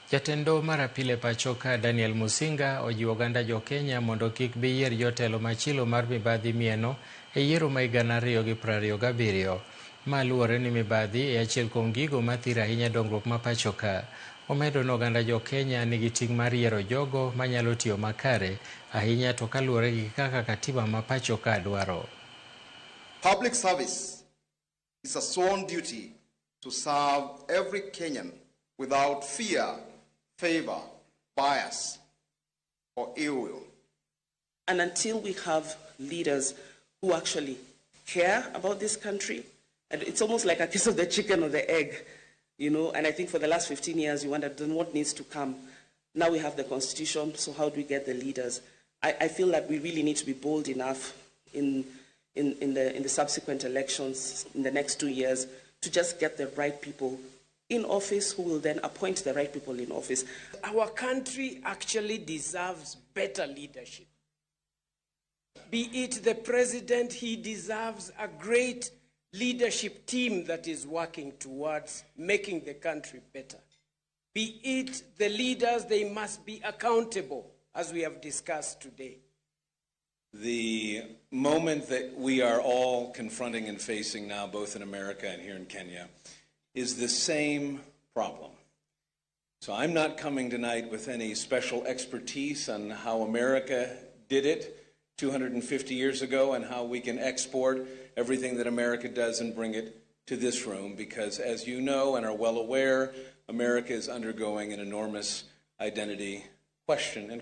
Jatend mar Apil pachoka Daniel Musinga ojiwo oganda jo-Kenya mondo kik biyier jotelo machilo mar mibadhi mieno e yiero ma higa 2027. Ma luwore ni mibadhi e achiel kuom gigo mathiro ahinya dongruok ma pachoka. Omedo ni oganda jo-Kenya nigi ting' mar yiero jogo manyalo tiyo makare ahinya to kaluwore gi kaka katiba ma pachoka dwaro. Public service is a sworn duty to serve every Kenyan without fear, favor, bias, or ill will. And until we have leaders who actually care about this country, and it's almost like a case of the chicken or the egg, you know, and I think for the last 15 years you wondered then what needs to come. Now we have the Constitution, so how do we get the leaders? I feel that we really need to be bold enough in the subsequent elections in the next 2 years to just get the right people in office who will then appoint the right people in office. Our country actually deserves better leadership. Be it the president, he deserves a great leadership team that is working towards making the country better. Be it the leaders, they must be accountable, as we have discussed today. The moment that we are all confronting and facing now, both in America and here in Kenya, is the same problem. So I'm not coming tonight with any special expertise on how America did it 250 years ago and how we can export everything that America does and bring it to this room, because as you know and are well aware, America is undergoing an enormous identity question and